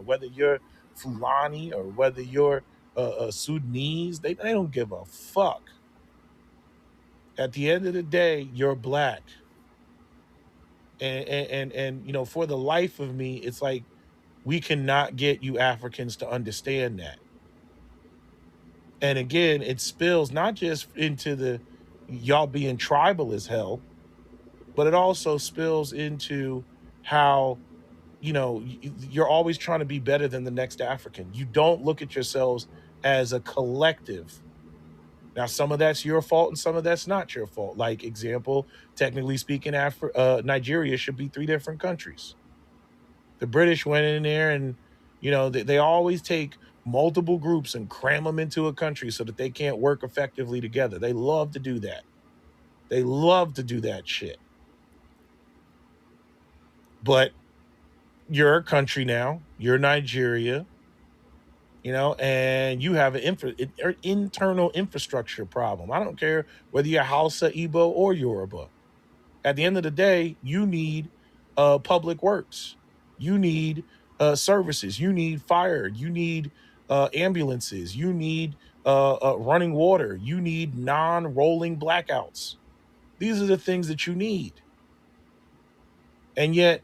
whether you're Fulani or whether you're Sudanese, they don't give a fuck. At the end of the day, you're black, and for the life of me, it's like we cannot get you Africans to understand that. And again, it spills not just into the y'all being tribal as hell, but it also spills into how you're always trying to be better than the next African. You don't look at yourselves as a collective. Now, some of that's your fault and some of that's not your fault. Like example, technically speaking, Nigeria should be three different countries. The British went in there and they always take multiple groups and cram them into a country so that they can't work effectively together. They love to do that. They love to do that shit. But you're a country now. You're Nigeria, and you have an internal infrastructure problem. I don't care whether you're Hausa, Igbo, or Yoruba. At the end of the day, you need public works. You need services. You need fire. You need ambulances. You need running water. You need non-rolling blackouts. These are the things that you need. And yet,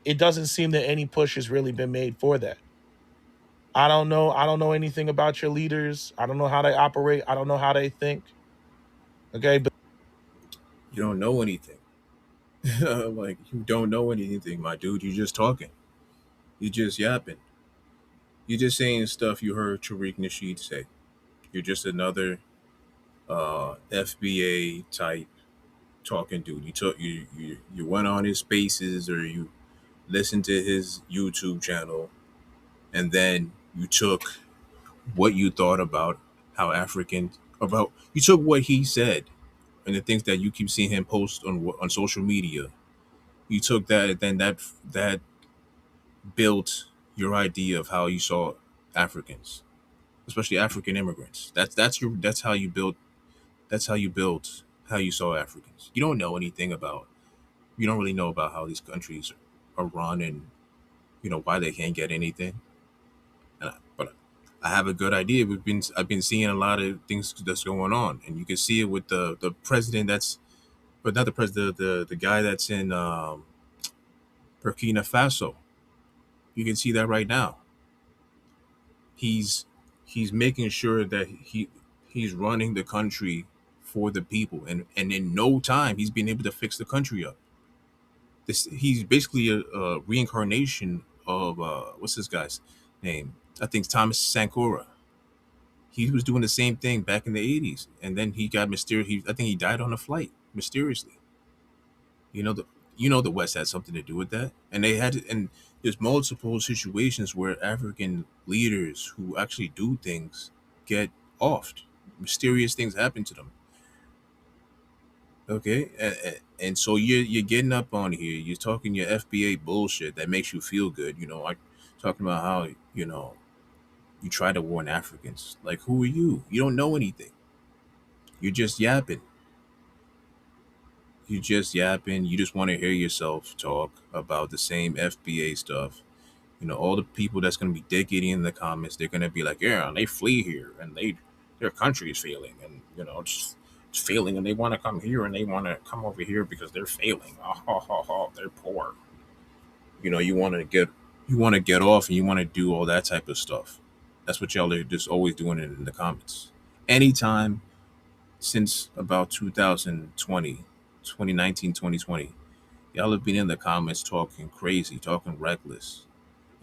it doesn't seem that any push has really been made for that. I don't know. I don't know anything about your leaders. I don't know how they operate. I don't know how they think. Okay, but You don't know anything. Like, you don't know anything, my dude. You just talking. You just yapping. You just saying stuff you heard Tariq Nasheed say. You're just another FBA type talking dude. You went on his spaces or you listened to his YouTube channel, and then you took what you thought about how African about you took what he said and the things that you keep seeing him post on social media. You took that, and then that built your idea of how you saw Africans, especially African immigrants. That's how you built how you saw Africans. You don't know anything about you don't really know about how these countries are run and why they can't get anything. But I have a good idea. I've been seeing a lot of things that's going on, and you can see it with the president but not the president, the guy that's in Burkina Faso. You can see that right now. He's he's making sure that he's running the country for the people, and in no time he's been able to fix the country up. He's basically a reincarnation of what's this guy's name? I think it's Thomas Sankara. He was doing the same thing back in the 80s, and then he got mysterious. I think he died on a flight mysteriously. You know the the West had something to do with that, and they had to, and there's multiple situations where African leaders who actually do things get offed. Mysterious things happen to them. Okay, and so you're getting up on here. You're talking your FBA bullshit that makes you feel good. Like talking about how you try to warn Africans. Like, who are you? You don't know anything. You're just yapping. You just yapping. You just want to hear yourself talk about the same FBA stuff. All the people that's going to be dick eating in the comments, they're going to be like, yeah, and they flee here and their country is failing, and it's failing, and they want to come here and they want to come over here because they're failing. Oh, ho, ho, ho, they're poor. You want to get off and you want to do all that type of stuff. That's what y'all are just always doing it in the comments. Anytime since about 2020, 2019, 2020, y'all have been in the comments talking crazy, talking reckless,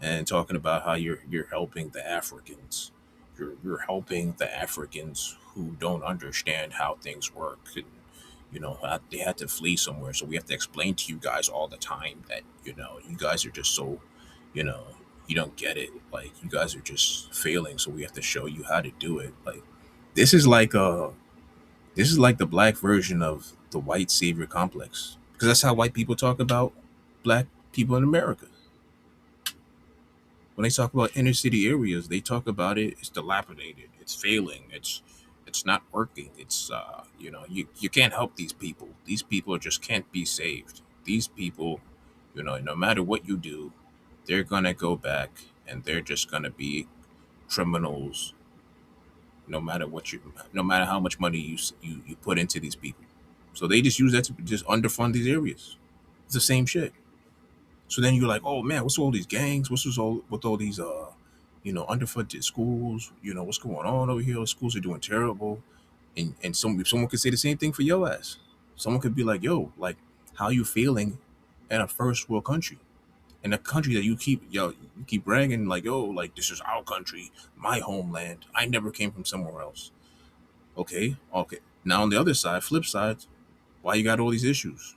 and talking about how you're helping the Africans. You're helping the Africans who don't understand how things work, and they had to flee somewhere. So we have to explain to you guys all the time that you guys are just so you know you don't get it. Like, you guys are just failing, so we have to show you how to do it. Like, this is like the black version of the white savior complex, because that's how white people talk about black people in America. When they talk about inner city areas, they talk about it's dilapidated, it's failing, it's not working. It's you can't help these people. These people just can't be saved. These people, no matter what you do, they're gonna go back and they're just gonna be criminals, no matter what you, no matter how much money you put into these people. So they just use that to just underfund these areas. It's the same shit. So then you're like, oh man, what's all these gangs? What's all with all these underfunded schools? What's going on over here? Schools are doing terrible. And someone could say the same thing for your ass. Someone could be like, yo, like, how you feeling in a first world country? In a country that you keep bragging like, yo, like this is our country, my homeland. I never came from somewhere else. Okay, okay. Now on the other side, flip side, why you got all these issues?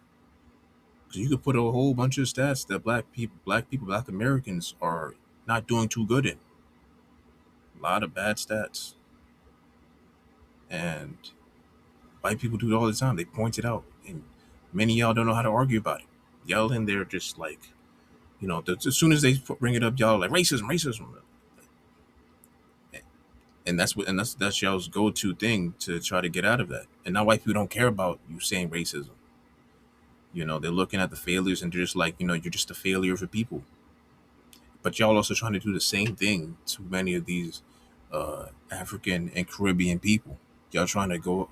Because you could put a whole bunch of stats that black Americans are not doing too good in. A lot of bad stats, and white people do it all the time. They point it out, and many of y'all don't know how to argue about it. Y'all in there just like, as soon as they bring it up, y'all like racism, racism, and that's y'all's go-to thing to try to get out of that. And now white people don't care about you saying racism. They're looking at the failures and they're just like, you're just a failure for people. But y'all also trying to do the same thing to many of these African and Caribbean people. Y'all trying to go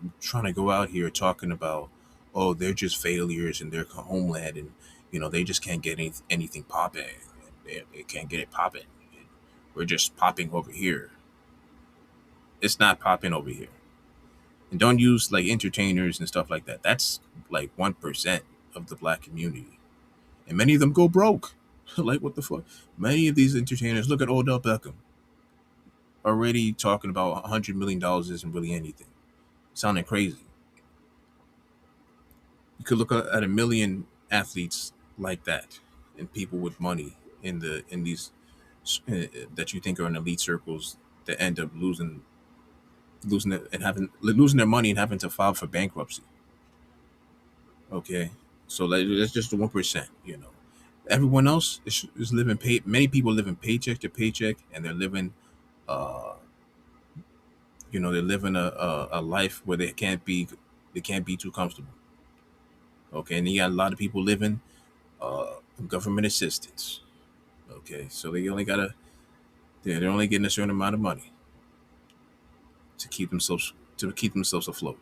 out here talking about, oh, they're just failures in their homeland, and they just can't get anything popping. They can't get it popping. We're just popping over here. It's not popping over here. And don't use like entertainers and stuff like that. That's like 1% of the black community, and many of them go broke. Like what the fuck? Many of these entertainers, look at Odell Beckham, already talking about $100 million isn't really anything. Sounding crazy. You could look at a million athletes like that, and people with money in these that you think are in elite circles that end up losing it and having losing their money and having to file for bankruptcy. Okay, so that's just the 1%. Everyone else is living pay. Many people living paycheck to paycheck, and uh, they're living a life where they can't be too comfortable. Okay, and you got a lot of people living government assistance. Okay, so they're only getting a certain amount of money to keep themselves afloat.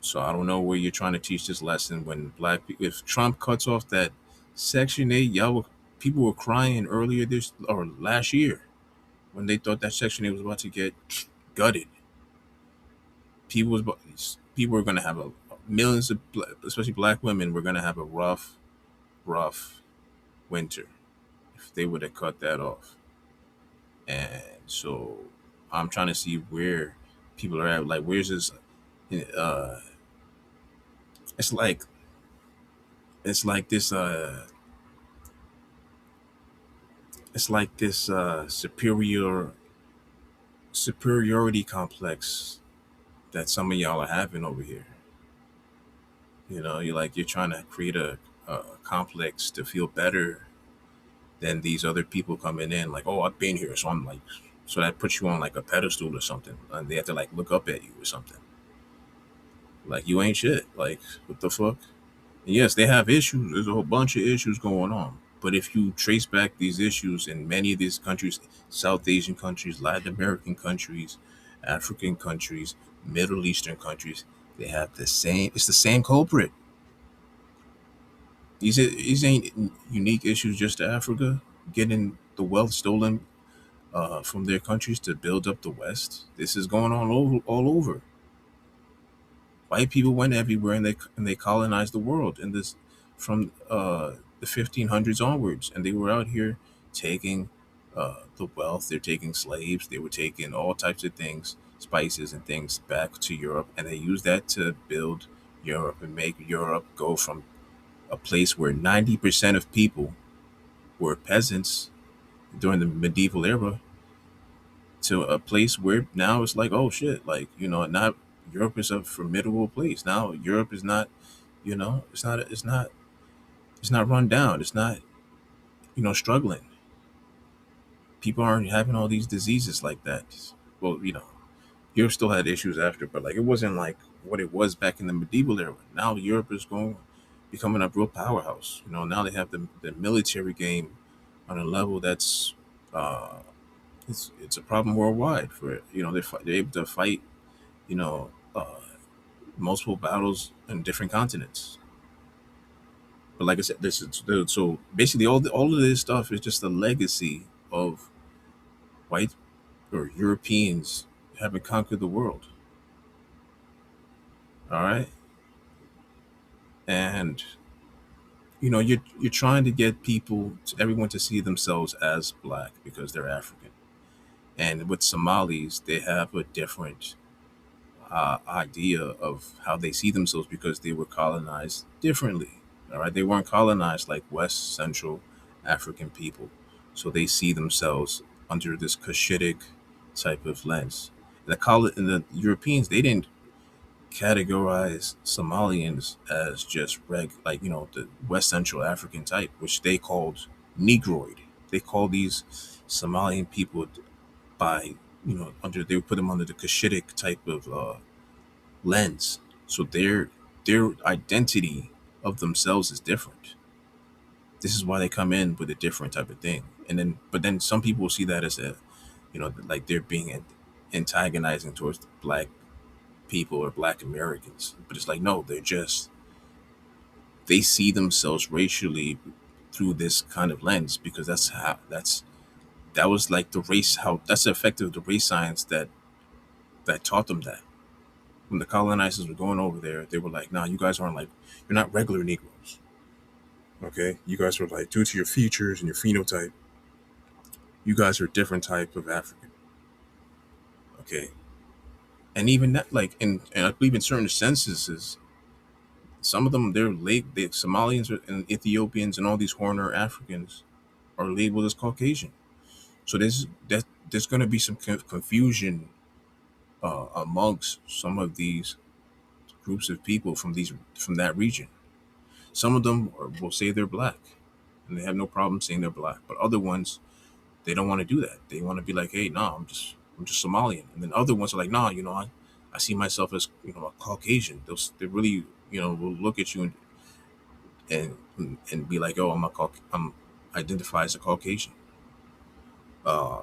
So I don't know where you're trying to teach this lesson when if Trump cuts off that Section 8, people were crying earlier this or last year when they thought that Section 8 was about to get gutted. People were going to have millions of, especially black women, were going to have a rough winter if they would have cut that off. And so I'm trying to see where people are at. Like, where's this? Uh, it's like it's like this. It's like this superiority complex that some of y'all are having over here. You're trying to create a complex to feel better than these other people coming in. Like, oh, I've been here, so I'm like, so that puts you on like a pedestal or something, and they have to like look up at you or something. Like you ain't shit. Like what the fuck? And yes, they have issues. There's a whole bunch of issues going on. But if you trace back these issues in many of these countries, South Asian countries, Latin American countries, African countries, Middle Eastern countries, they have the same. It's the same culprit. These ain't unique issues just to Africa getting the wealth stolen from their countries to build up the West. This is going on all over. White people went everywhere and they colonized the world in this from the 1500s onwards, and they were out here taking the wealth. They're taking slaves. They were taking all types of things, spices and things, back to Europe, and they used that to build Europe and make Europe go from a place where 90% of people were peasants during the medieval era to a place where now it's like, oh shit, like not Europe is a formidable place. Now Europe is not, it's not run down. It's not struggling. People aren't having all these diseases like that. Well, Europe still had issues after, but like it wasn't like what it was back in the medieval era. Now Europe is going. becoming a real powerhouse. Now they have the military game on a level that's uh, it's a problem worldwide. For they're able to fight you know multiple battles in different continents. But like I said, this is so basically all of this stuff is just a legacy of white or Europeans having conquered the world. All right, and you're trying to get everyone to see themselves as black because they're African. And with Somalis, they have a different idea of how they see themselves because they were colonized differently. All right, they weren't colonized like West Central African people, so they see themselves under this Cushitic type of lens. And the Europeans, they didn't categorize Somalians as just like the West Central African type, which they called Negroid. They call these Somalian people by they would put them under the Cushitic type of lens. So their identity of themselves is different. This is why they come in with a different type of thing. And then but then some people see that as a like they're being antagonizing towards black people or black Americans. But it's like no, they see themselves racially through this kind of lens because that was like the race how that's the effect of the race science that taught them that. When the colonizers were going over there, they were like, "Nah, you guys aren't like you're not regular Negroes. Okay, you guys are like due to your features and your phenotype, you guys are a different type of African." Okay, and even that, like, and I believe in certain censuses, some of them the Somalians and Ethiopians and all these Horner Africans are labeled as Caucasian. So there's going to be some confusion amongst some of these groups of people from that region. Some of them will say they're black, and they have no problem saying they're black. But other ones, they don't want to do that. They want to be like, hey, no, I'm just Somalian. And then other ones are like, no, I see myself as a Caucasian. They really will look at you and be like, oh, I'm identify as a Caucasian. Uh,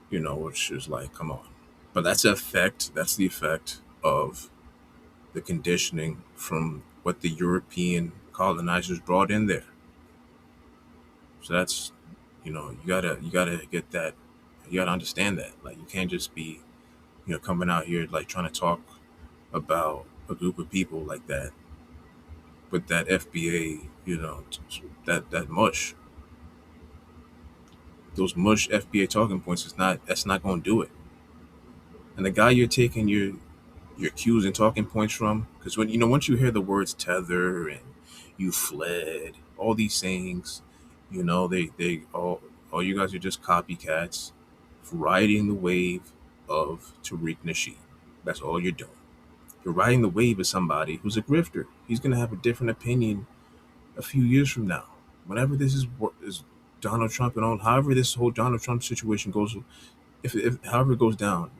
which is like, come on. But That's the effect of the conditioning from what the European colonizers brought in there. So that's you gotta get that. You gotta understand that. Like you can't just be coming out here like trying to talk about a group of people like that with that FBA, that mush. Those mush FBA talking points is not that's not going to do it. And the guy you're taking your cues and talking points from, because when once you hear the words tether and you fled, all these sayings, they all you guys are just copycats riding the wave of Tariq Nasheed. That's all you're doing. You're riding the wave of somebody who's a grifter. He's gonna have a different opinion a few years from now. Whenever this is Donald Trump and all, however this whole Donald Trump situation goes, if however it goes down,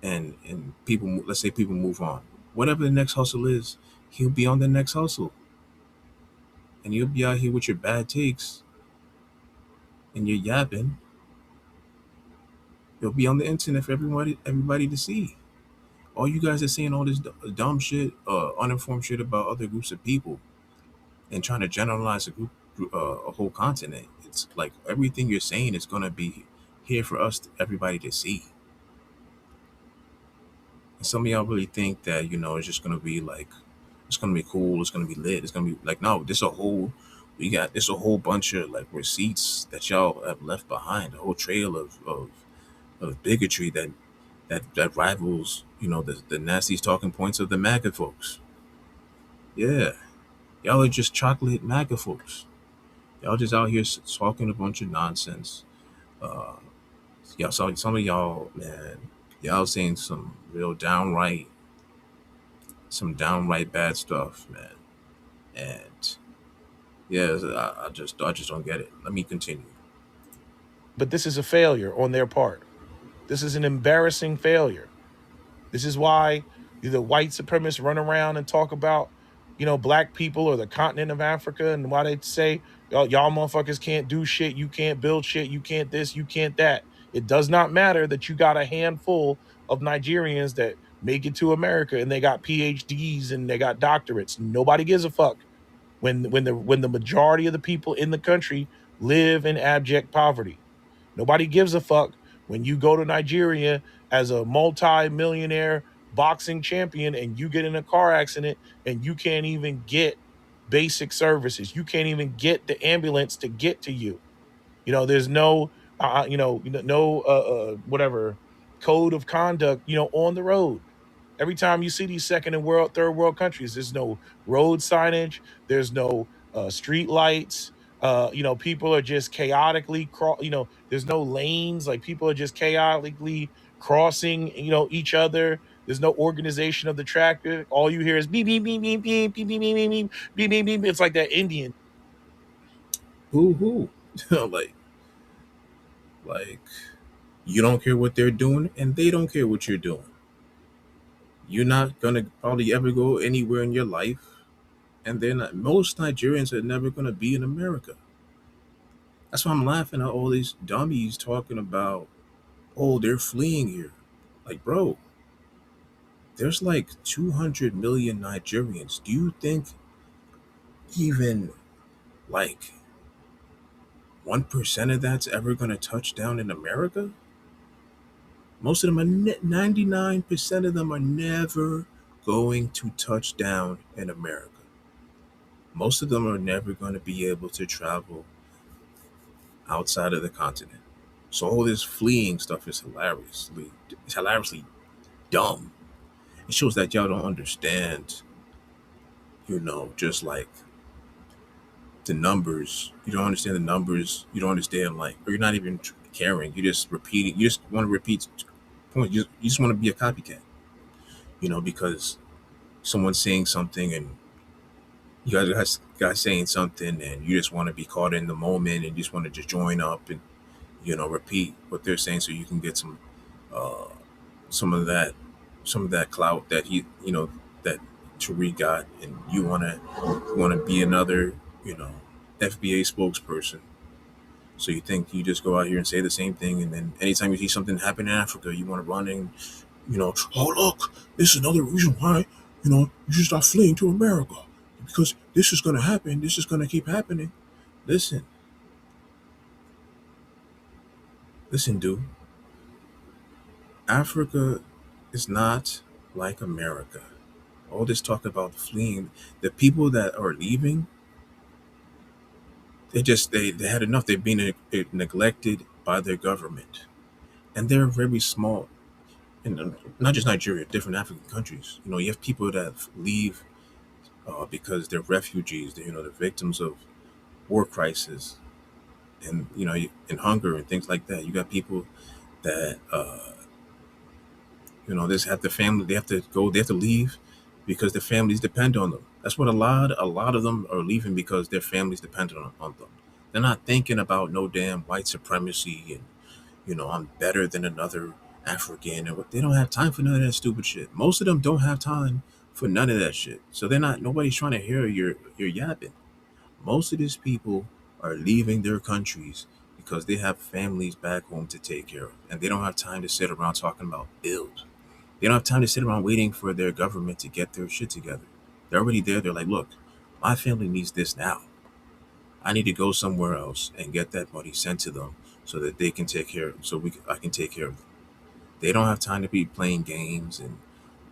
and people, let's say people move on, whatever the next hustle is, he'll be on the next hustle, and you'll be out here with your bad takes and you're yapping. You'll be on the internet for everybody to see. All you guys are saying all this dumb shit, uninformed shit about other groups of people, and trying to generalize a whole continent. It's like everything you're saying is gonna be here for everybody to see. And some of y'all really think that it's just gonna be like it's gonna be cool, it's gonna be lit, it's gonna be like no, this a whole bunch of like receipts that y'all have left behind, a whole trail of bigotry that rivals the nasty talking points of the MAGA folks. Yeah, y'all are just chocolate MAGA folks. Y'all just out here talking a bunch of nonsense. Uh, some of y'all, man, y'all saying some downright bad stuff, man. And yeah, I just don't get it. Let me continue. But this is a failure on their part. This is an embarrassing failure. This is why the white supremacists run around and talk about, black people or the continent of Africa, and why they say y'all motherfuckers can't do shit, you can't build shit, you can't this, you can't that. It does not matter that you got a handful of Nigerians that make it to America and they got PhDs and they got doctorates. Nobody gives a fuck when the majority of the people in the country live in abject poverty. Nobody gives a fuck when you go to Nigeria as a multi-millionaire boxing champion and you get in a car accident and you can't even get basic services. You can't even get the ambulance to get to you. There's no, no, whatever code of conduct, on the road. Every time you see these second and third world countries, there's no road signage, there's no street lights. People are just chaotically there's no lanes. Like people are just chaotically crossing, each other. There's no organization of the traffic. All you hear is beep beep beep beep beep beep beep beep beep beep beep beep beep. It's like that Indian. Who? Like you don't care what they're doing, and they don't care what you're doing. You're not gonna probably ever go anywhere in your life, and they're not. Most Nigerians are never gonna be in America. That's why I'm laughing at all these dummies talking about, oh, they're fleeing here. Like, bro, there's like 200 million Nigerians. Do you think even like 1% of that's ever gonna touch down in America? Most of them are 99% of them are never going to touch down in America. Most of them are never going to be able to travel outside of the continent. So all this fleeing stuff is hilariously dumb. It shows that y'all don't understand, just like the numbers. You don't understand the numbers. You don't understand or you're not even caring. You just repeating. You just want to repeat points. You just want to be a copycat. Because someone's saying something and you guys saying something and you just want to be caught in the moment and you just want to just join up and repeat what they're saying so you can get uh some of that clout that that Tariq got, and you want to be another FBA spokesperson. So you think you just go out here and say the same thing, and then anytime you see something happen in Africa, you want to run in, oh look, this is another reason why you should start fleeing to America, because this is going to happen. This is going to keep happening. Listen, listen, dude. Africa is not like America. All this talk about fleeing, the people that are leaving, they had enough. They've been neglected by their government, and they're very small. And not just Nigeria, different African countries. You have people that leave because they're refugees. They're victims of war crisis and and hunger and things like that. You got people that just have the family. They have to go. They have to leave because their families depend on them. That's what a lot of them are leaving, because their families depend on them. They're not thinking about no damn white supremacy and I'm better than another African, and they don't have time for none of that stupid shit. Most of them don't have time for none of that shit. So they're not. Nobody's trying to hear your yapping. Most of these people are leaving their countries because they have families back home to take care of, and they don't have time to sit around talking about bills. They don't have time to sit around waiting for their government to get their shit together. They're already there. They're like, look, my family needs this now. I need to go somewhere else and get that money sent to them so that they can take care. I can take care of them. They don't have time to be playing games and,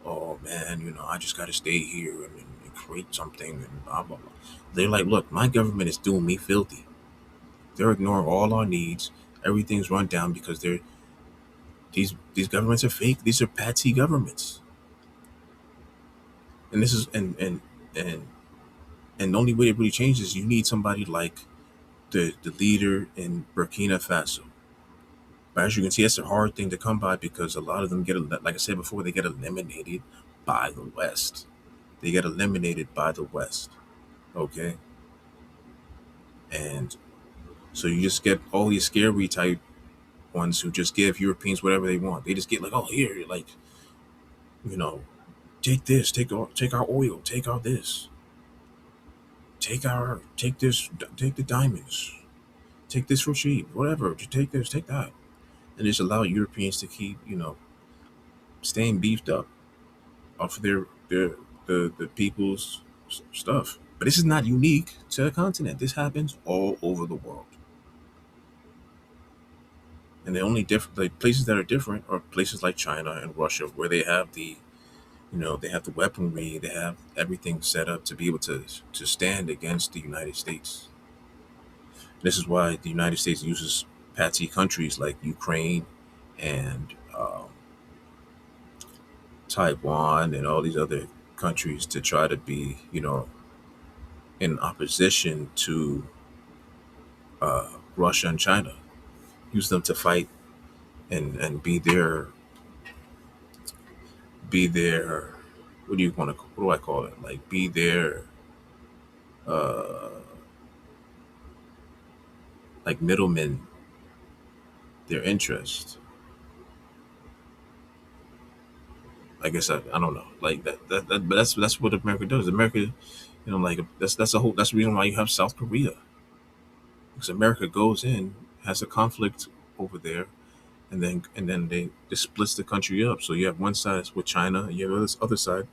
oh man, I just got to stay here and create something and blah blah blah. They're like, look, my government is doing me filthy. They're ignoring all our needs. Everything's run down because these governments are fake. These are patsy governments. And this is and and the only way it really changes, you need somebody like the leader in Burkina Faso. But as you can see, that's a hard thing to come by because a lot of them like I said before, they get eliminated by the West. They get eliminated by the West. Okay, and so you just get all these scary type ones who just give Europeans whatever they want. They just get like, oh here, like you know, take this, take our oil, take our this. take the diamonds, take this for cheap, whatever. Just take this, take that, and just allow Europeans to keep staying beefed up off of the people's stuff. But this is not unique to the continent. This happens all over the world. And the only places that are different are places like China and Russia, where they have they have the weaponry, they have everything set up to be able to stand against the United States. This is why the United States uses patsy countries like Ukraine and Taiwan and all these other countries to try to be, in opposition to Russia and China. Use them to fight and be their what do I call it? Like be their uh like middlemen, their interest. I guess I don't know. Like but that's what America does. America, like that's the reason why you have South Korea. Because America goes in, has a conflict over there, and then they splits the country up. So you have one side is with China, and you have this other side.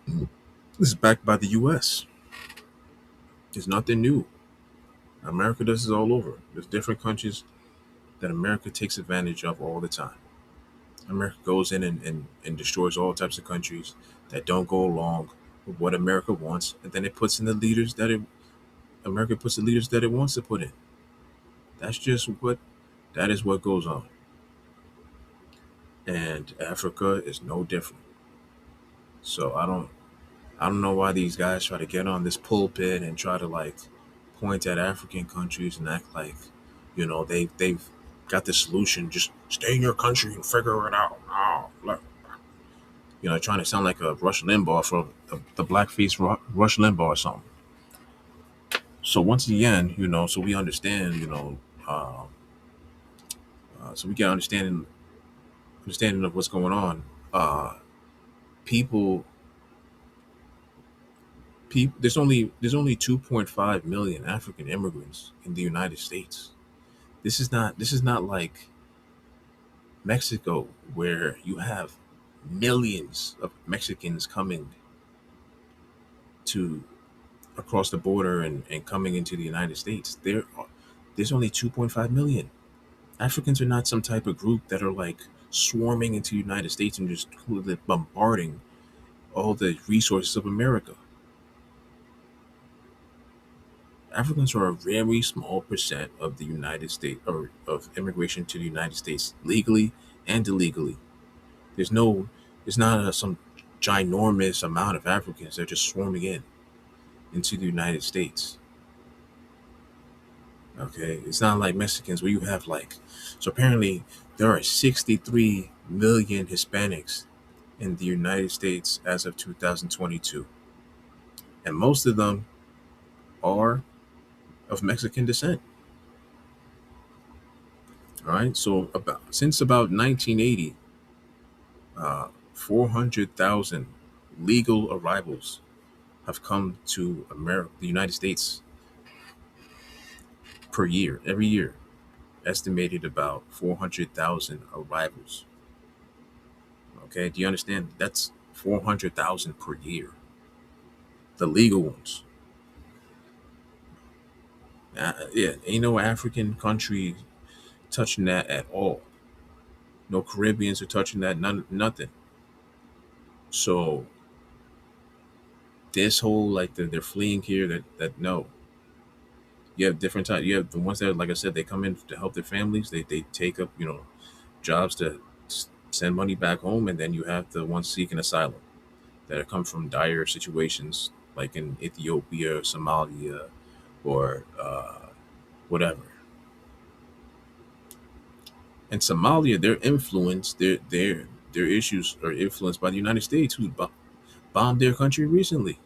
This is backed by the US. It's nothing new. America does this all over. There's different countries that America takes advantage of all the time. America goes in and destroys all types of countries that don't go along with what America wants, and then it puts in the leaders that it America puts the leaders that it wants to put in. That's just that is what goes on. And Africa is no different. So I don't know why these guys try to get on this pulpit and try to like point at African countries and act like, they've got the solution. Just stay in your country and figure it out. Oh, look. Trying to sound like a Rush Limbaugh for the blackface Rush Limbaugh or something. So once again, so we understand, uh, so we get understanding of what's going on. Uh, people, there's only 2.5 million African immigrants in the United States. This is not like Mexico, where you have millions of Mexicans coming to across the border and coming into the United States. There's only 2.5 million. Africans are not some type of group that are like swarming into the United States and just completely bombarding all the resources of America. Africans are a very small percent of the United States, or of immigration to the United States, legally and illegally. There's no, there's not some ginormous amount of Africans that are just swarming into the United States. Okay, it's not like Mexicans where you have like, so apparently there are 63 million Hispanics in the United States as of 2022, and most of them are of Mexican descent. All right, so about 1980, 400,000 legal arrivals have come to America, the United States, per year, every year. Estimated about 400,000 arrivals. Okay, do you understand? That's 400,000 per year. The legal ones. Yeah, ain't no African country touching that at all. No Caribbeans are touching that. Nothing. So this whole like they're fleeing here. That no, you have different types. You have the ones that, like I said, they come in to help their families. They take up jobs to send money back home, and then you have the ones seeking asylum that come from dire situations like in Ethiopia, Somalia, or whatever. In Somalia, their influence, their issues are influenced by the United States, who bombed their country recently.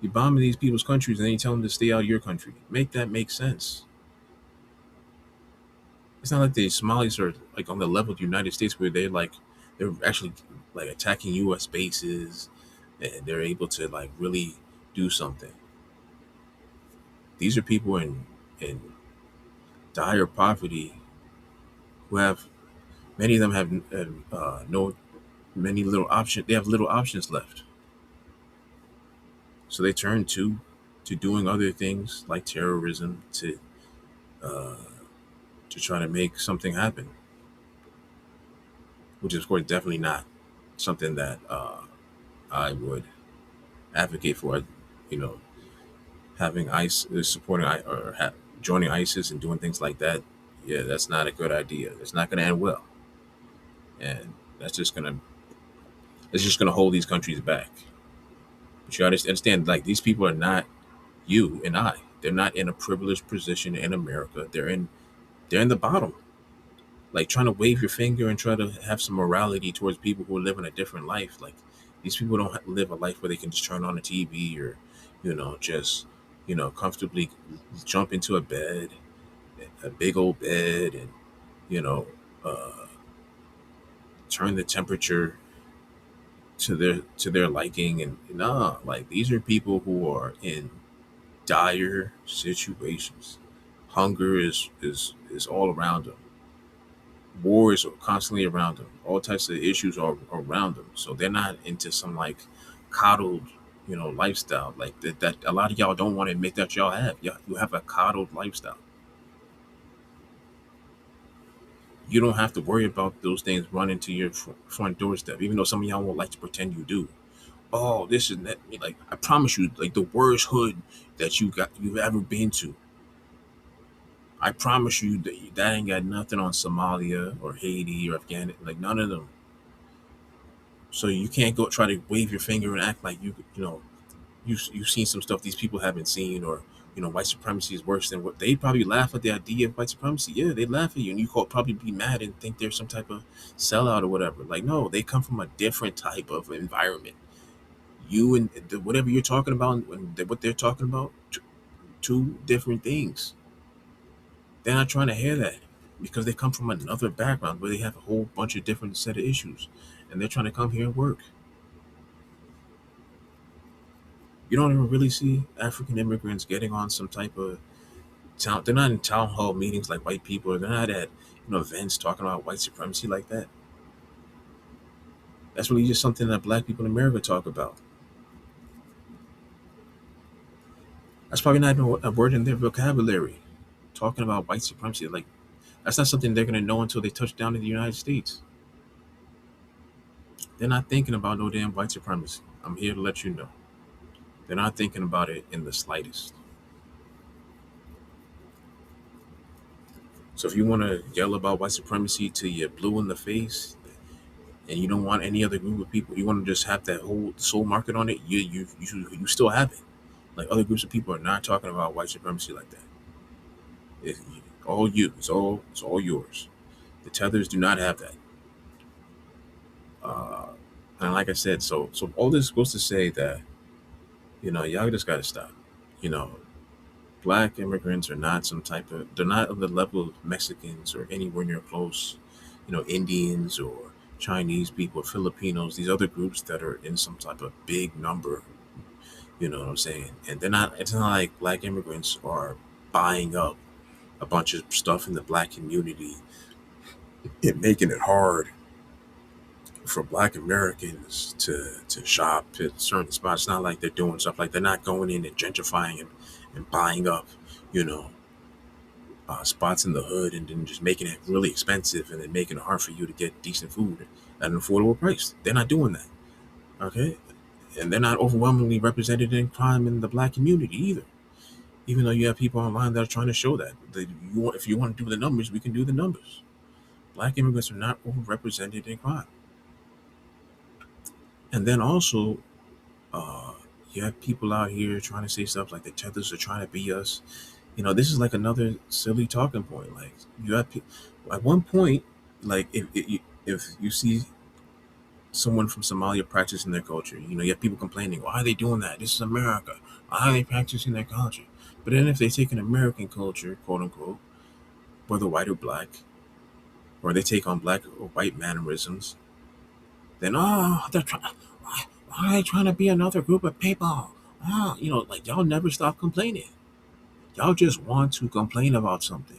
You bombing these people's countries, and then you tell them to stay out of your country. Make that make sense. It's not like the Somalis are like on the level of the United States where they're actually like attacking U.S. bases. and they're able to like really do something. These are people in dire poverty who have many of them have no many little option. They have little options left, so they turn to doing other things like terrorism uh, to try to make something happen, which is of course definitely not something that I would advocate for. You know, having ICE supporting joining ISIS and doing things like that. Yeah, that's not a good idea. It's not going to end well, and that's just gonna it's just gonna hold these countries back. But you understand, like these people are not you and I. They're not in a privileged position in America. They're in the bottom. Like trying to wave your finger and try to have some morality towards people who are living a different life. Like these people don't live a life where they can just turn on the TV or, just comfortably jump into a big old bed, and you know, uh, turn the temperature to their liking. And nah, like these are people who are in dire situations. Hunger is all around them. War is constantly around them. All types of issues are around them. So they're not into some like coddled, lifestyle like that a lot of y'all don't want to admit that y'all have. You have a coddled lifestyle. You don't have to worry about those things running to your front doorstep, even though some of y'all won't like to pretend you do. Oh, this is that. Like I promise you, like the worst hood that you've ever been to. I promise you that ain't got nothing on Somalia or Haiti or Afghanistan. Like none of them. So you can't go try to wave your finger and act like you've seen some stuff these people haven't seen, or white supremacy is worse than what they probably laugh at the idea of white supremacy. Yeah, they laugh at you, and you could probably be mad and think they're some type of sellout or whatever. Like no, they come from a different type of environment. You and whatever you're talking about and what they're talking about, two different things. They're not trying to hear that because they come from another background where they have a whole bunch of different set of issues, and they're trying to come here and work. You don't even really see African immigrants getting on some type of town. They're not in town hall meetings like white people. Or they're not at events talking about white supremacy like that. That's really just something that black people in America talk about. That's probably not even a word in their vocabulary. Talking about white supremacy, like that's not something they're gonna know until they touch down in the United States. They're not thinking about no damn white supremacy. I'm here to let you know. They're not thinking about it in the slightest. So if you want to yell about white supremacy till you're blue in the face, and you don't want any other group of people, you want to just have that whole soul market on it, you still have it. Like other groups of people are not talking about white supremacy like that. It's all you. It's all yours. The tethers do not have that. Uh, and like I said, so all this goes to say that y'all just got to stop. You know, black immigrants are not some type of. They're not of the level of Mexicans or anywhere near close. Indians or Chinese people, Filipinos, these other groups that are in some type of big number. You know what I'm saying? And they're not. It's not like black immigrants are buying up a bunch of stuff in the black community and making it hard for black Americans to shop at certain spots. It's not like they're doing stuff like they're not going in and gentrifying and buying up, you know, spots in the hood and then just making it really expensive and then making it hard for you to get decent food at an affordable price. They're not doing that. Okay. And they're not overwhelmingly represented in crime in the black community either. Even though you have people online that are trying to show that. If you want to do the numbers, we can do the numbers. Black immigrants are not overrepresented in crime. And then also, uh, you have people out here trying to say stuff like the tethers are trying to be us. This is like another silly talking point. Like you have at one point, like if you see someone from Somalia practicing their culture, you have people complaining, why are they doing that? This is America. Why are they practicing their culture? But then if they take an American culture, quote unquote, whether white or black, or they take on black or white mannerisms, then they're trying. Why are you trying to be another group of people? Ah, like y'all never stop complaining. Y'all just want to complain about something.